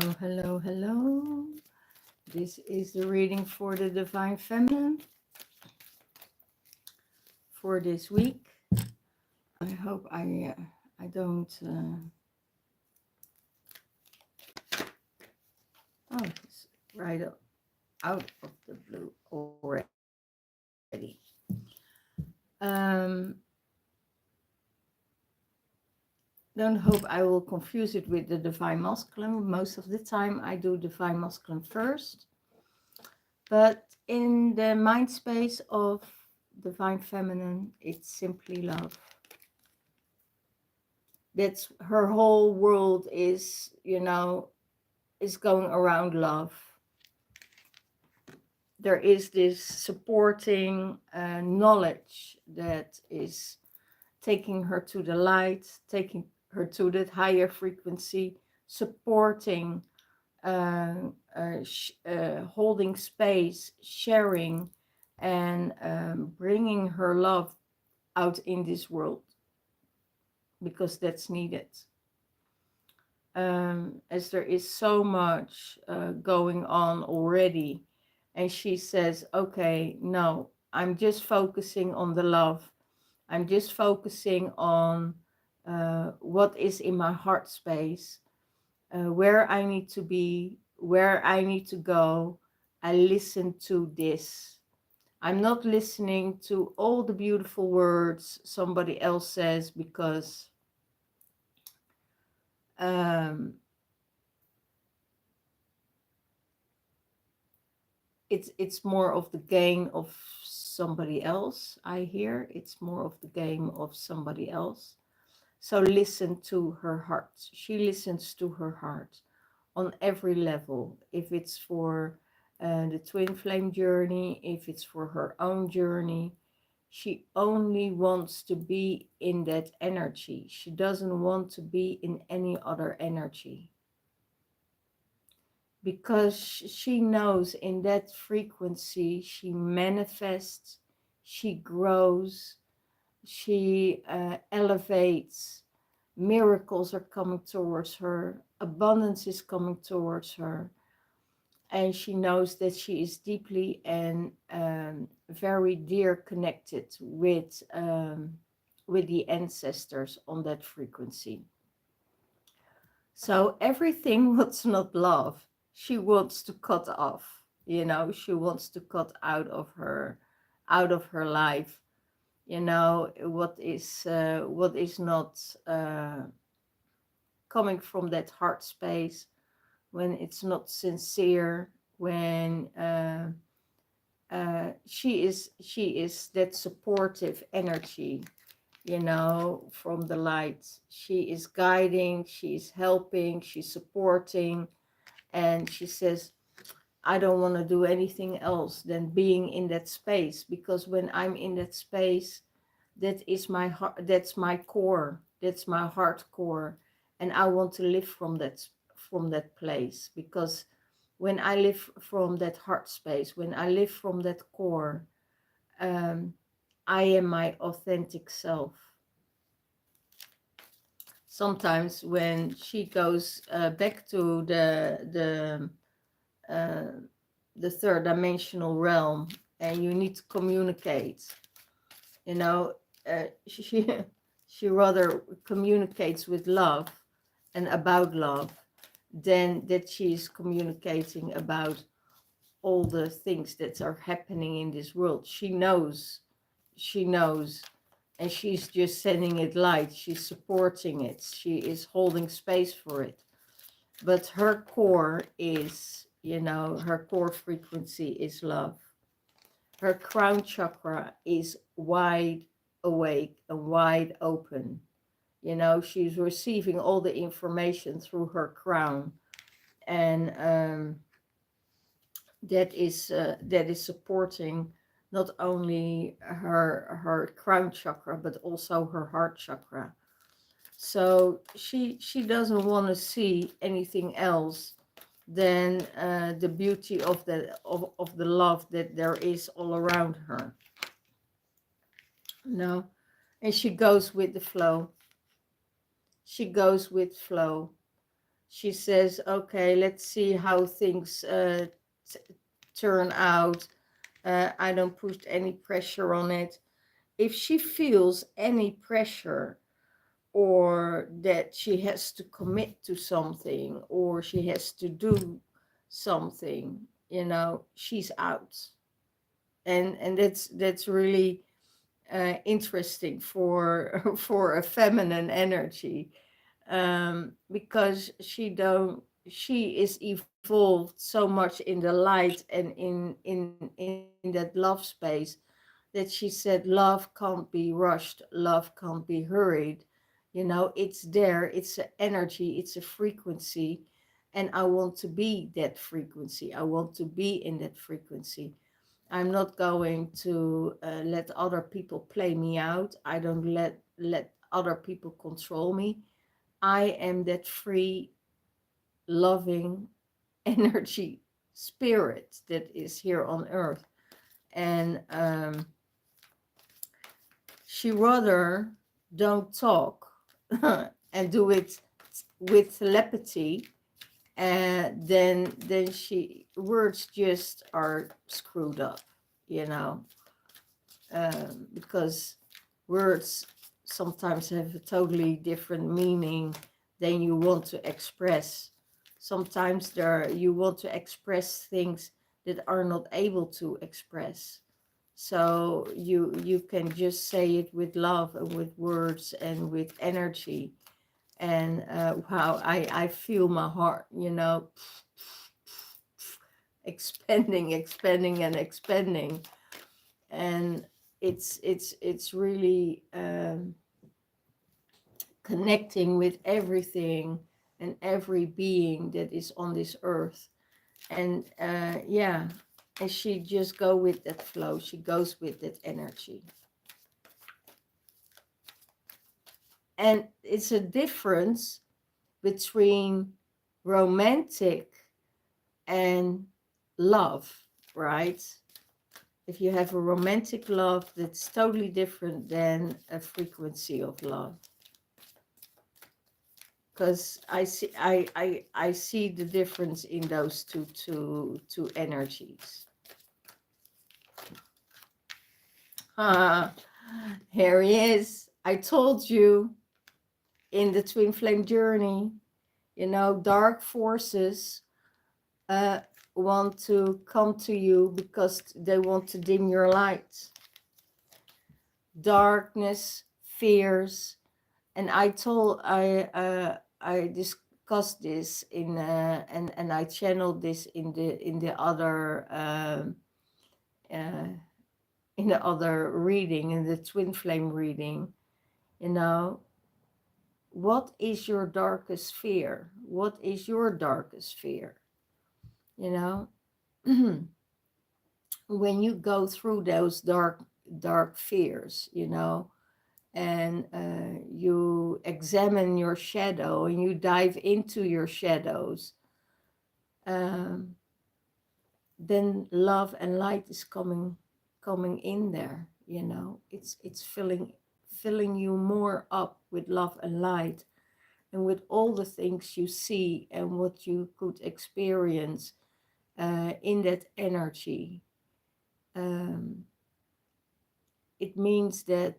Hello, hello. This is the reading for the Divine Feminine for this week. I hope I don't. Oh, it's right out of the blue already. Um, don't hope I will confuse it with the Divine Masculine. Most of the time I do Divine Masculine first. But in the mind space of Divine Feminine, it's simply love. That's her whole world is, is going around love. There is this supporting knowledge that is taking her to the light, taking her to that higher frequency, supporting, holding space, sharing, and bringing her love out in this world, because that's needed. As there is so much going on already, and she says, okay, no, I'm just focusing on the love. I'm just focusing on what is in my heart space, where I need to be, where I need to go. I listen to this. I'm not listening to all the beautiful words somebody else says, because it's more of the game of somebody else. I hear it's more of the game of somebody else. So listen to her heart. She listens to her heart on every level. If it's for the twin flame journey, if it's for her own journey, she only wants to be in that energy. She doesn't want to be in any other energy, because she knows in that frequency she manifests, she grows, she elevates. Miracles are coming towards her, abundance is coming towards her, and she knows that she is deeply and very dear connected with the ancestors on that frequency. So everything what's not love, she wants to cut off. She wants to cut out of her life. What is not coming from that heart space, when it's not sincere, when she is that supportive energy, from the light. She is guiding, she's helping, she's supporting, and she says, I don't want to do anything else than being in that space, because when I'm in that space, that is my heart, that's my core, that's my heart core, and I want to live from that place. Because when I live from that heart space, when I live from that core, I am my authentic self. Sometimes when she goes back to the third dimensional realm, and you need to communicate, she she rather communicates with love and about love than that she's communicating about all the things that are happening in this world. She knows, and she's just sending it light. She's supporting it. She is holding space for it. But her core is, her core frequency is love. Her crown chakra is wide awake and wide open. She's receiving all the information through her crown. And that is supporting not only her crown chakra, but also her heart chakra. So she doesn't want to see anything else than the beauty of the love that there is all around her. No, and she goes with the flow. She goes with flow. she says, okay, let's see how things turn out. I don't put any pressure on it. If she feels any pressure, or that she has to commit to something, or she has to do something, she's out. And that's really interesting for for a feminine energy, because she is evolved so much in the light and in that love space, that she said love can't be rushed, love can't be hurried. It's there, it's an energy, it's a frequency, and I want to be that frequency, I want to be in that frequency. I'm not going to let other people play me out. I don't let other people control me. I am that free, loving energy spirit that is here on earth. And she rather don't talk and do it with telepathy, then she words just are screwed up, you know, because words sometimes have a totally different meaning than you want to express. Sometimes you want to express things that are not able to express. So you can just say it with love and with words and with energy. And wow, I feel my heart, expanding, expanding, and expanding. And it's really connecting with everything and every being that is on this earth. And yeah, and she just go with that flow, she goes with that energy. And it's a difference between romantic and love, right? If you have a romantic love, that's totally different than a frequency of love. Because I see the difference in those two energies. Here he is. I told you, in the twin flame journey, dark forces want to come to you because they want to dim your light. Darkness, fears, and I discussed this in and I channeled this in the other in the other reading, in the twin flame reading. What is your darkest fear? What is your darkest fear? When you go through those dark fears, and you examine your shadow and you dive into your shadows, then love and light is coming in there. It's filling you more up with love and light, and with all the things you see and what you could experience in that energy. It means that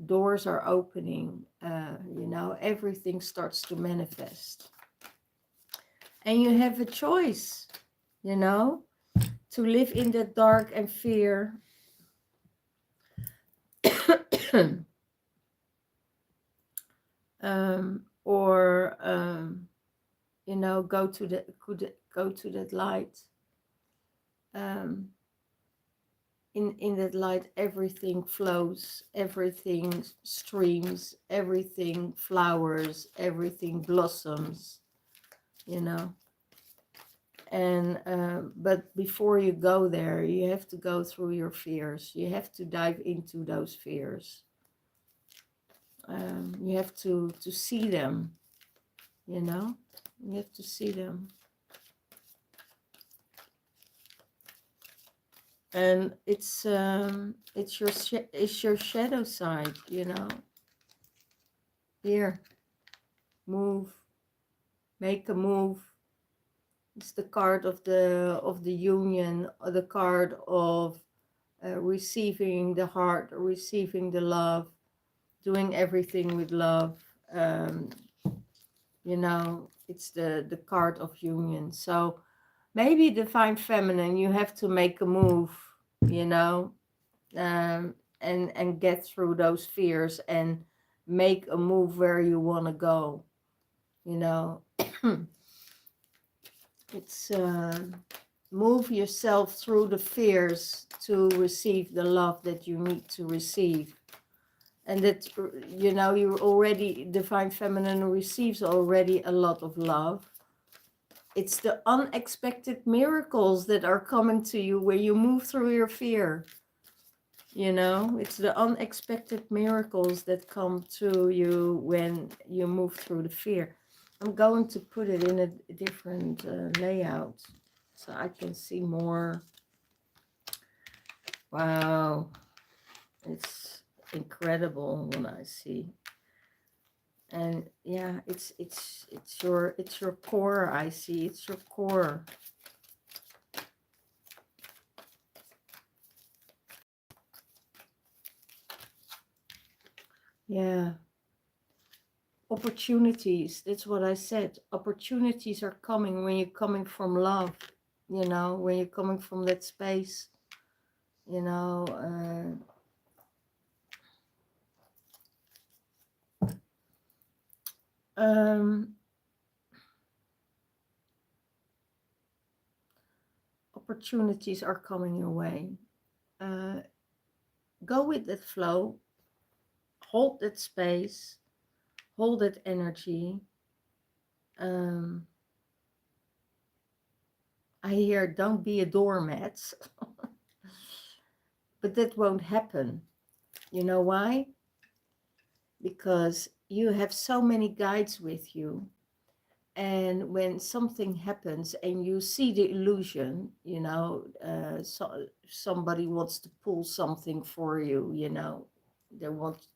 doors are opening, everything starts to manifest. And you have a choice, to live in the dark and fear, or go to that light. In that light, everything flows, everything streams, everything flowers, everything blossoms, And but before you go there, you have to go through your fears. You have to dive into those fears. You have to see them, You have to see them. And it's your shadow side, Here, move, make a move. It's the card of the union, or the card of receiving the heart, receiving the love, doing everything with love. Um, you know, it's the card of union. So maybe divine feminine, you have to make a move, you know, and get through those fears and make a move where you want to go, you know. It's move yourself through the fears to receive the love that you need to receive. And that, you know, you already, divine feminine receives already a lot of love. It's the unexpected miracles that are coming to you when you move through your fear. You know, it's the unexpected miracles that come to you when you move through the fear. I'm going to put it in a different layout so I can see more. Wow, it's incredible when I see. And yeah, it's your core. I see it's your core. Yeah, opportunities. That's what I said. Opportunities are coming when you're coming from love. You know, when you're coming from that space. You know. Opportunities are coming your way. Go with that flow. Hold that space. Hold that energy. I hear don't be a doormat. But that won't happen. You know why? Because you have so many guides with you. And when something happens and you see the illusion, you know, somebody wants to pull something for you, you know, they want to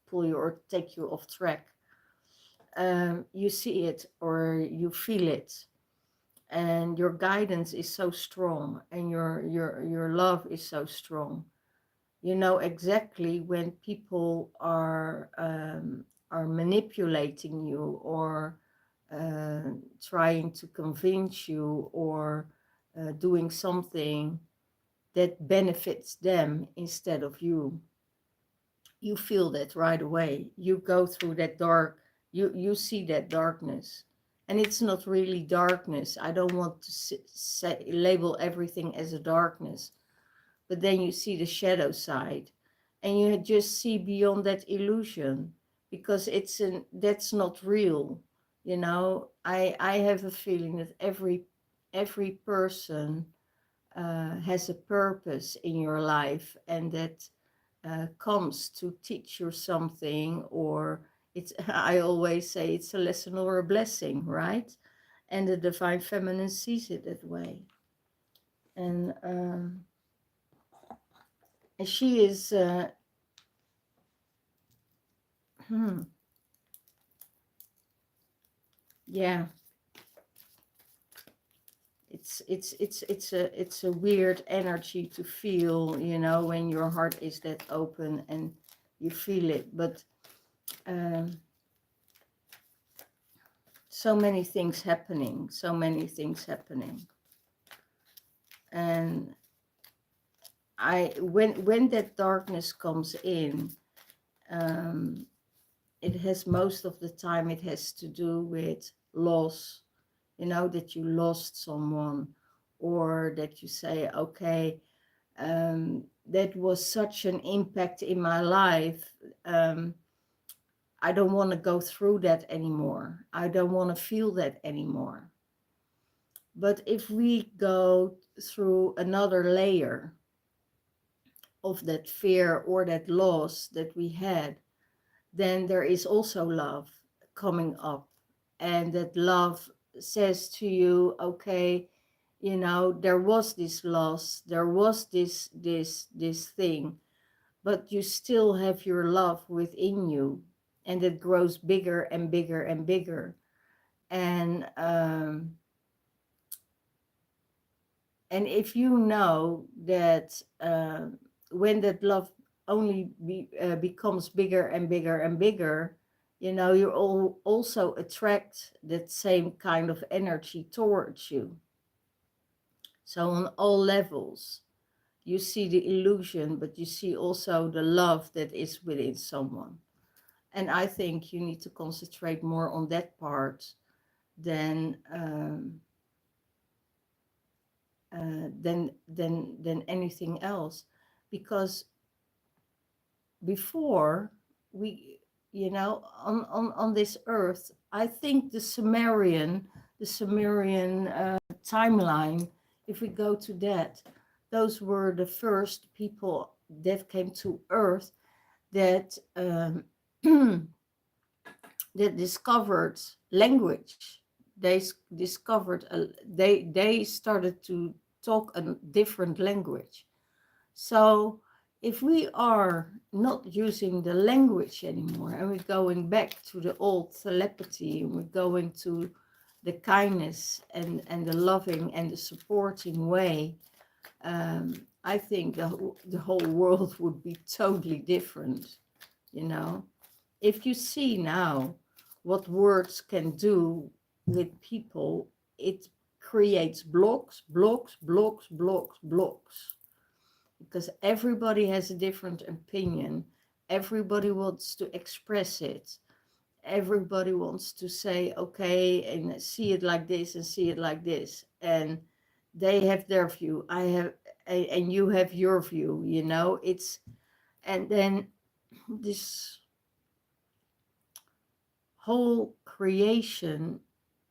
pull you or take you off track. You see it or you feel it, and your guidance is so strong, and your love is so strong. You know exactly when people are manipulating you or trying to convince you or doing something that benefits them instead of you. You feel that right away. You go through that you see that darkness. And it's not really darkness. I don't want to label everything as a darkness. But then you see the shadow side. And you just see beyond that illusion. Because that's not real. You know, I have a feeling that every person has a purpose in your life, and that comes to teach you something, or it's, I always say it's a lesson or a blessing, right? And the divine feminine sees it that way. And she is yeah, it's a weird energy to feel, you know, when your heart is that open and you feel it. But so many things happening, and when that darkness comes in, it has, most of the time it has to do with loss, you know, that you lost someone, or that you say, okay, that was such an impact in my life. I don't want to go through that anymore. I don't want to feel that anymore. But if we go through another layer of that fear or that loss that we had, then there is also love coming up. And that love says to you, okay, you know, there was this loss, there was this thing, but you still have your love within you, and it grows bigger and bigger and bigger. And if you know that when that love only becomes bigger and bigger and bigger, you know, you all also attract that same kind of energy towards you. So on all levels, you see the illusion, but you see also the love that is within someone. And I think you need to concentrate more on that part than than anything else, because before we, you know, on this earth, I think the Sumerian timeline, if we go to that, those were the first people that came to earth that that discovered language. They discovered they started to talk a different language. So if we are not using the language anymore, and we're going back to the old telepathy, and we're going to the kindness and the loving and the supporting way, I think the whole world would be totally different, you know. If you see now what words can do with people, it creates blocks, blocks, blocks, blocks, blocks. Because everybody has a different opinion. Everybody wants to express it. Everybody wants to say, okay, and see it like this and see it like this. And they have their view. I have, and you have your view, you know, it's, and then this whole creation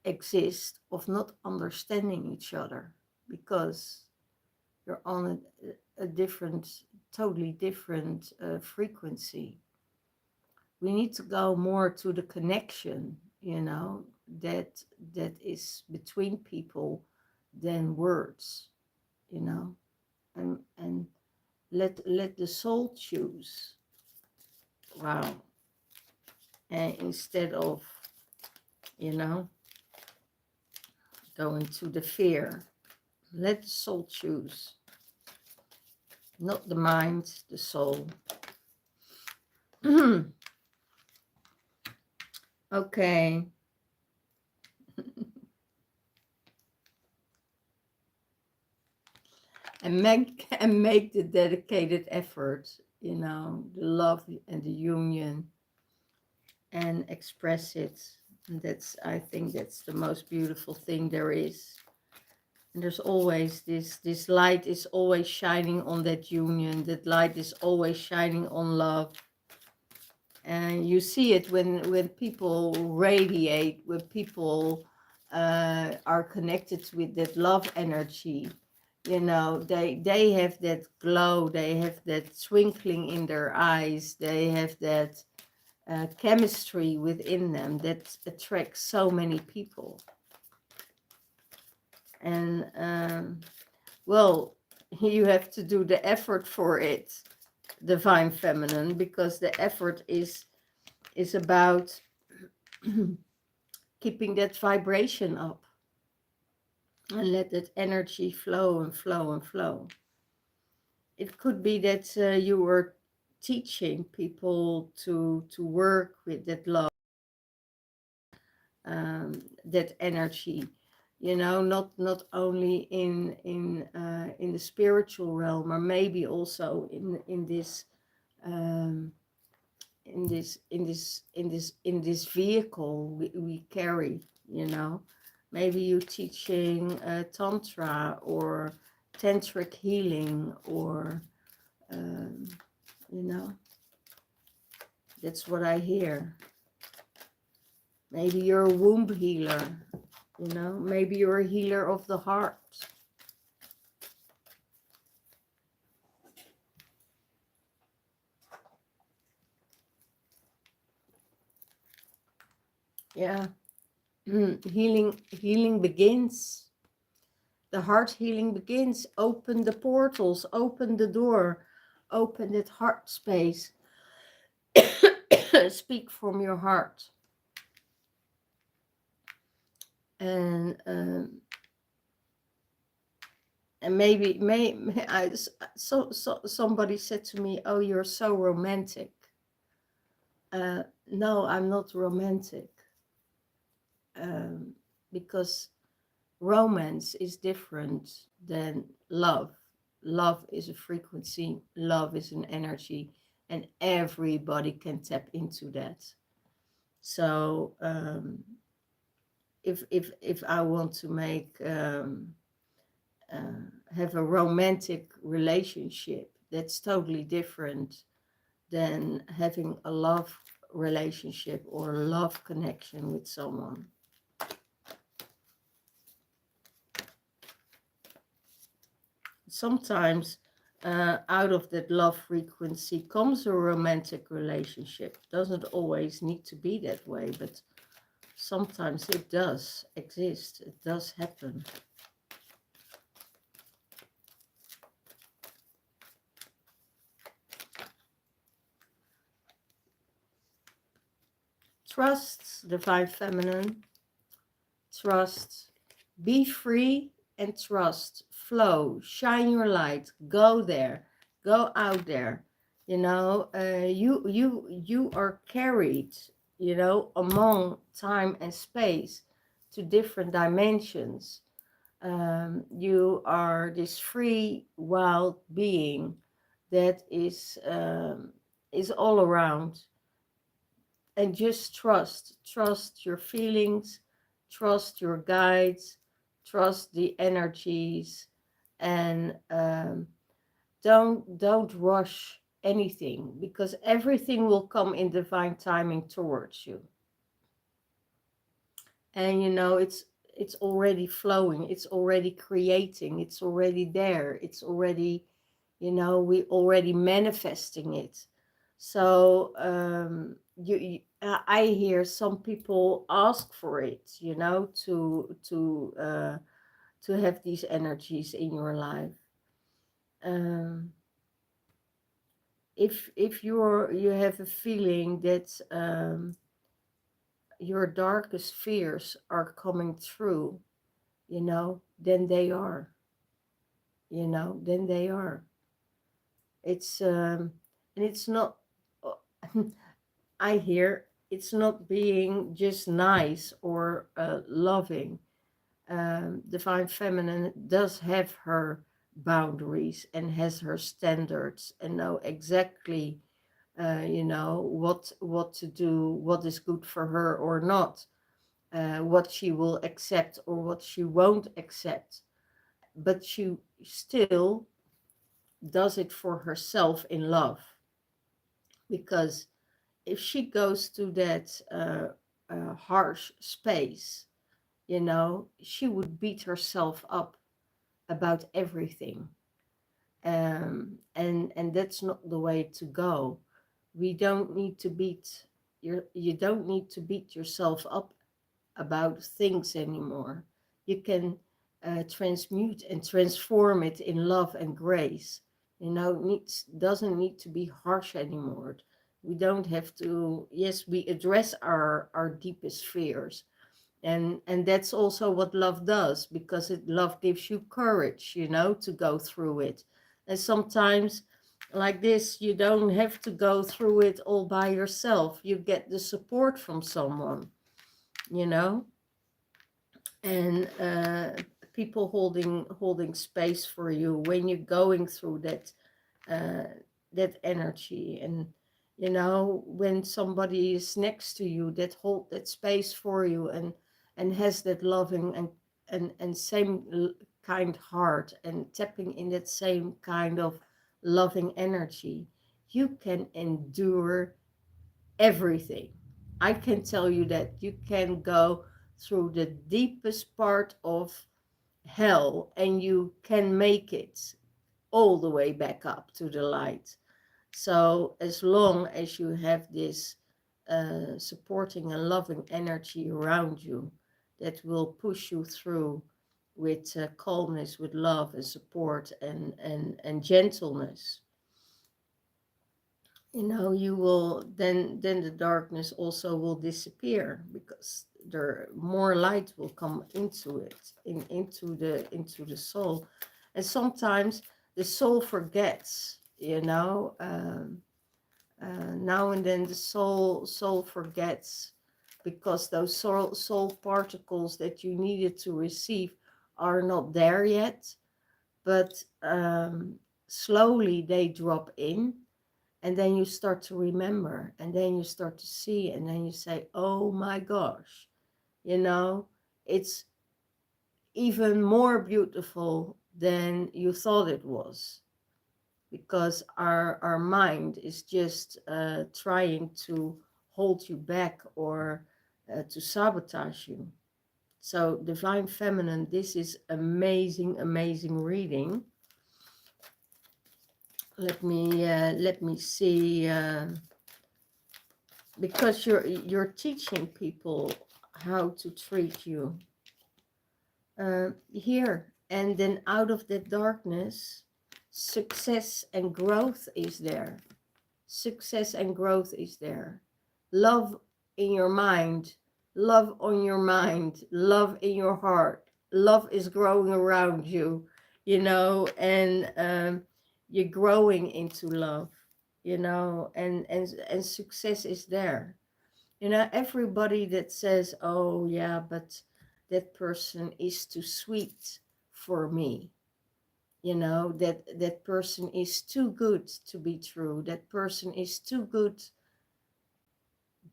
exists of not understanding each other, because you're on a different, totally different frequency. We need to go more to the connection, you know, that is between people than words, you know, and let the soul choose. Wow. And instead of, you know, going to the fear, let the soul choose. Not the mind, the soul. Okay. And make the dedicated effort, you know, the love and the union, and express it. And that's, I think that's the most beautiful thing there is. And there's always this light is always shining on that union. That light is always shining on love. And you see it when people radiate, when people are connected with that love energy. You know, they have that glow, they have that twinkling in their eyes, they have that chemistry within them that attracts so many people. And well, you have to do the effort for it, divine feminine, because the effort is about keeping that vibration up, and let that energy flow and flow and flow. It could be that you were teaching people to work with that love, that energy, you know, not only in the spiritual realm, or maybe also in this vehicle we carry, you know. Maybe you teaching tantra or tantric healing, or you know, that's what I hear. Maybe you're a womb healer, you know, maybe you're a healer of the heart. Yeah. Healing begins. The heart healing begins. Open the portals, open the door, open that heart space. Speak from your heart. And maybe somebody said to me, "Oh, you're so romantic." No, I'm not romantic, um, because romance is different than love. Love is a frequency, love is an energy, and everybody can tap into that. So if I want to make have a romantic relationship, that's totally different than having a love relationship or a love connection with someone. Sometimes out of that love frequency comes a romantic relationship. Doesn't always need to be that way, but sometimes it does exist. It does happen. Trust, divine feminine. Trust. Be free and trust. Flow. Shine your light. Go there. Go out there. You know, you are carried, you know, among time and space to different dimensions. You are this free, wild being that is all around. And just trust your feelings, trust your guides, trust the energies, and don't rush anything, because everything will come in divine timing towards you. And you know, it's already flowing, it's already creating, it's already there, it's already, you know, we already manifesting it. So I hear some people ask for it, you know, to have these energies in your life. um if you have a feeling that your darkest fears are coming through, you know, then they are, you know, then they are. It's and it's not, I hear it's not being just nice or loving. Divine feminine does have her boundaries and has her standards and know exactly, you know, what to do, what is good for her or not, what she will accept or what she won't accept. But she still does it for herself in love, because if she goes to that harsh space, you know, she would beat herself up about everything. And that's not the way to go. We don't need to beat you don't need to beat yourself up about things anymore. You can transmute and transform it in love and grace. You know, doesn't need to be harsh anymore. We don't have to. Yes, we address our deepest fears, and that's also what love does, because love gives you courage, you know, to go through it. And sometimes like this, you don't have to go through it all by yourself. You get the support from someone, you know, and people holding space for you when you're going through uh, that energy. And you know, when somebody is next to you that hold that space for you and has that loving and same kind heart and tapping in that same kind of loving energy, you can endure everything. I can tell you that you can go through the deepest part of hell and you can make it all the way back up to the light. So as long as you have this supporting and loving energy around you that will push you through with calmness, with love and support and gentleness, you know, you will then the darkness also will disappear, because there more light will come into it, into the soul. And sometimes the soul forgets, now and then the soul forgets, because those soul particles that you needed to receive are not there yet, but slowly they drop in, and then you start to remember, and then you start to see, and then you say, oh my gosh, it's even more beautiful than you thought it was, because our mind is just trying to hold you back, or to sabotage you. So Divine Feminine, this is amazing reading. Let me see, because you're teaching people how to treat you here, and then out of that darkness, success and growth is there. Success and growth is there. Love in your mind, love on your mind, love in your heart. Love is growing around you, and you're growing into love, and success is there. Everybody that says, oh yeah, but that person is too sweet for me, that person is too good to be true, that person is too good,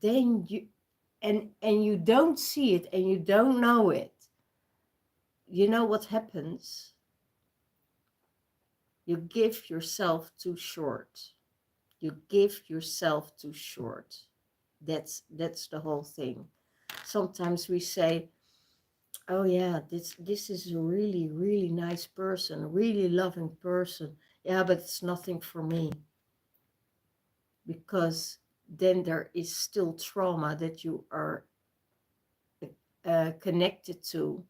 then and you don't see it, and you don't know it. You know what happens? You give yourself too short. You give yourself too short. That's the whole thing. Sometimes we say, oh yeah, this is a really nice person, a really loving person. Yeah, but it's nothing for me. Because then there is still trauma that you are connected to,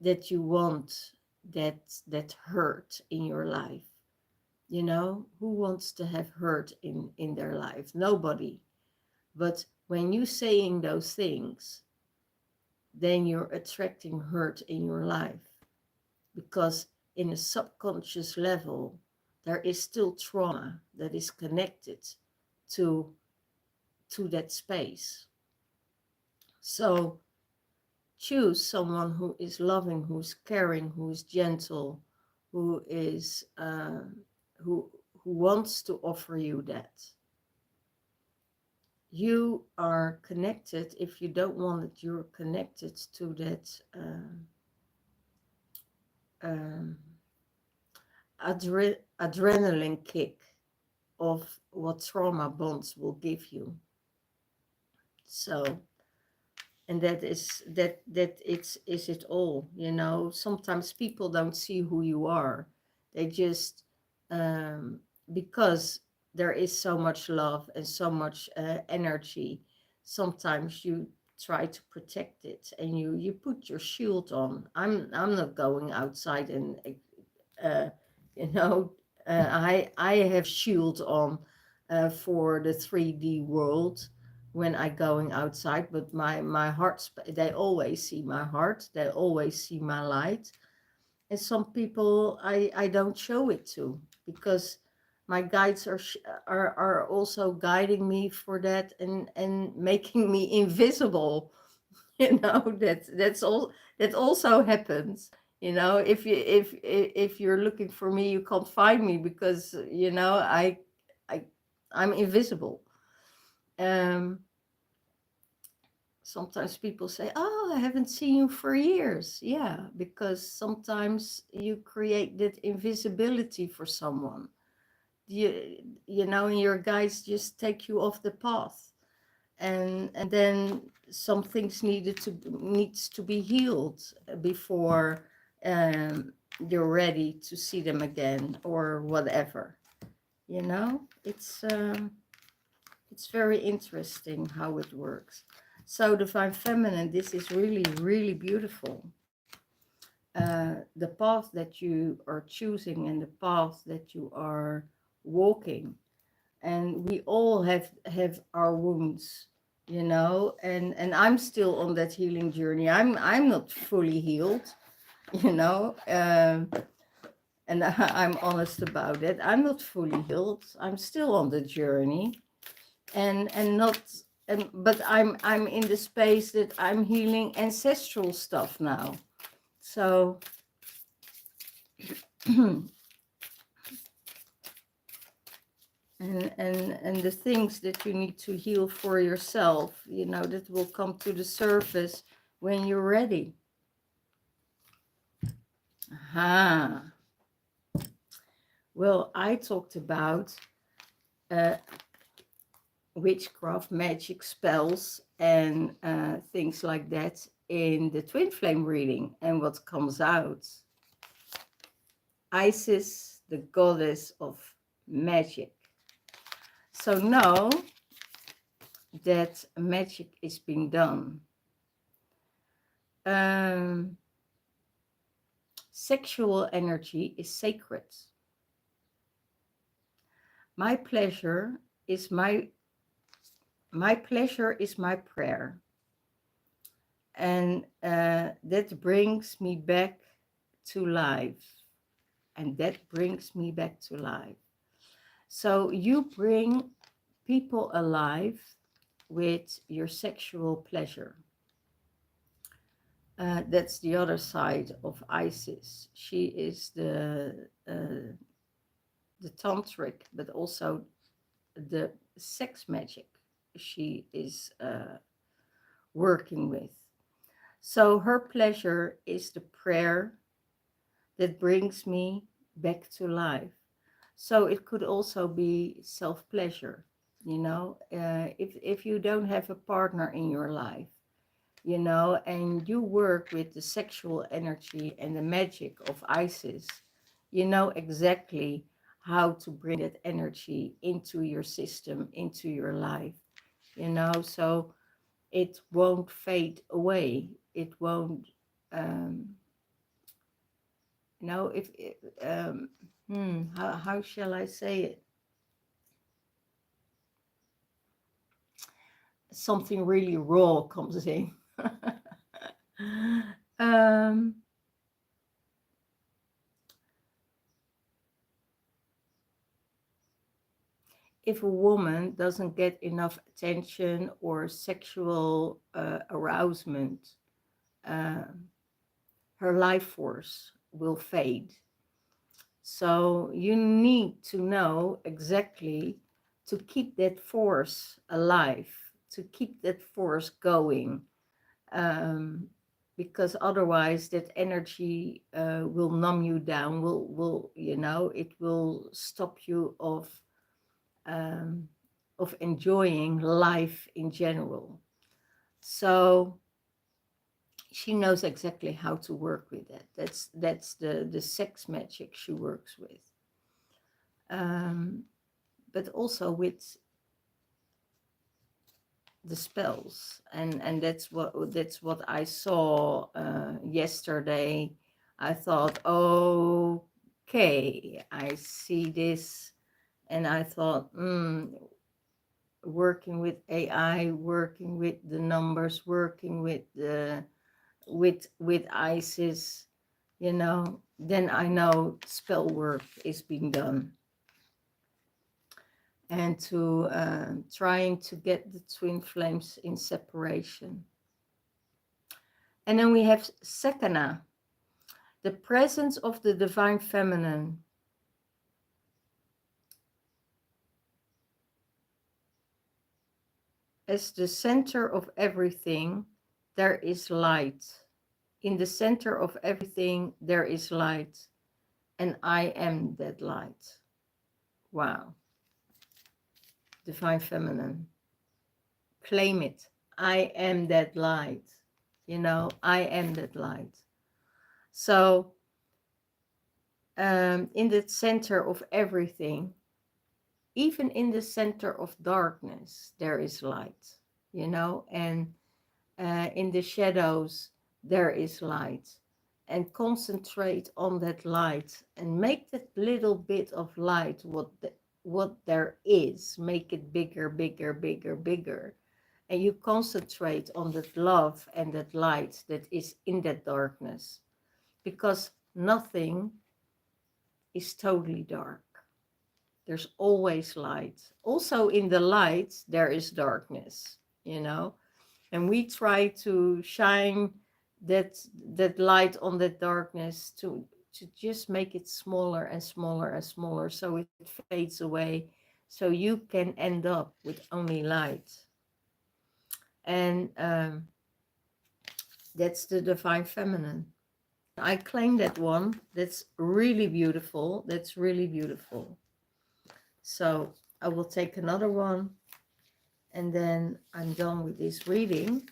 that you want, that hurt in your life. Who wants to have hurt in their life? Nobody. But when you saying those things, then you're attracting hurt in your life, because in a subconscious level there is still trauma that is connected to that space. So choose someone who is loving, who is caring, who is gentle, who is who wants to offer you that. You are connected. If you don't want it, you're connected to that adrenaline kick of what trauma bonds will give you. So, and that is it all. Sometimes people don't see who you are. They just because there is so much love and so much energy, sometimes you try to protect it, and you put your shield on. I'm not going outside and uh, you know I have shield on for the 3D world when I going outside, but my heart, they always see my heart, they always see my light. And some people I don't show it to, because my guides are also guiding me for that, and making me invisible. That's all. That also happens. If you're looking for me, you can't find me, because I I'm invisible. um Sometimes people say, oh, I haven't seen you for years. Yeah, because sometimes you create that invisibility for someone. And your guides just take you off the path. And then some things needs to be healed before you're ready to see them again, or whatever. It's very interesting how it works. So Divine Feminine, this is really beautiful. The path that you are choosing, and the path that you are walking. And we all have our wounds. you know, and I'm still on that healing journey. I'm not fully healed, you know, and I'm honest about it. I'm not fully healed. I'm still on the journey, and not and but I'm in the space that I'm healing ancestral stuff now. So and the things that you need to heal for yourself, you know, that will come to the surface when you're ready. Aha. Well, I talked about uh, witchcraft, magic spells, and things like that in the Twinflame reading. And what comes out? Isis, the goddess of magic. So know that magic is being done. Sexual energy is sacred. My pleasure is my pleasure is my prayer, and that brings me back to life, and that brings me back to life. So you bring people alive with your sexual pleasure. That's the other side of Isis. She is the tantric, but also the sex magic she is working with. So her pleasure is the prayer that brings me back to life. So it could also be self-pleasure, you know, if you don't have a partner in your life, you know, and you work with the sexual energy and the magic of Isis, you know exactly how to bring that energy into your system, into your life, you know, so it won't fade away. It won't, you know, if, how shall I say it? Something really raw comes in. um, if a woman doesn't get enough attention or sexual arousement, uh, her life force will fade. So you need to know exactly to keep that force alive, to keep that force going, um, because otherwise that energy will numb you down, will you know, it will stop you um, of enjoying life in general. So she knows exactly how to work with that. That's the sex magic she works with, but also with the spells, and that's what I saw yesterday. I thought, okay, I see this, and I thought, working with AI, working with the numbers, working with the with ISIS, you know, then I know spell work is being done. And to trying to get the twin flames in separation. And then we have Sekana, the presence of the divine feminine. As the center of everything, there is light. In the center of everything, there is light. And I am that light. Wow. Divine feminine. Claim it. I am that light. You know, I am that light. So, in the center of everything, even in the center of darkness, there is light, you know, and in the shadows, there is light. And concentrate on that light and make that little bit of light what there is, make it bigger, bigger, bigger, bigger. and you concentrate on that love and that light that is in that darkness, because nothing is totally dark. There's always light. Also in the light, there is darkness, you know, and we try to shine that light on that darkness to just make it smaller and smaller and smaller, so it fades away, so you can end up with only light. And that's the divine feminine. I claim that one. That's really beautiful. That's really beautiful. So I will take another one, and then I'm done with this reading.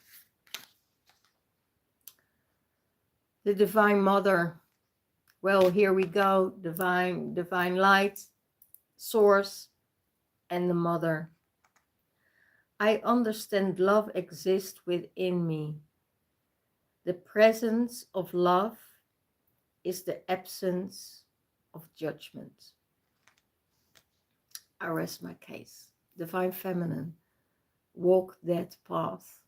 The Divine Mother. Well, here we go. Divine light, source, and the mother. I understand love exists within me. The presence of love is the absence of judgment. I rest my case. Divine Feminine, walk that path.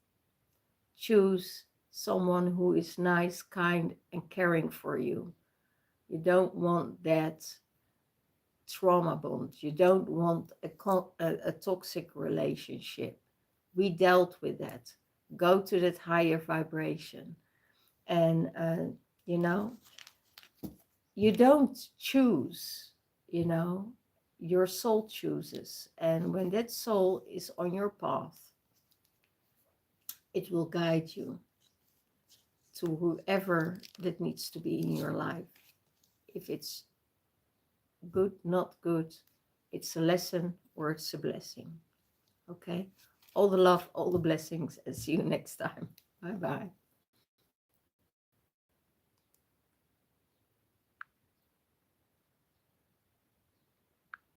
Choose someone who is nice, kind, and caring for you. You don't want that trauma bond. You don't want a toxic relationship. We dealt with that. Go to that higher vibration. And, you know, you don't choose, you know, your soul chooses. And when that soul is on your path, it will guide you to whoever that needs to be in your life. If it's good, not good, it's a lesson or it's a blessing. Okay? All the love, all the blessings, and see you next time. Bye-bye.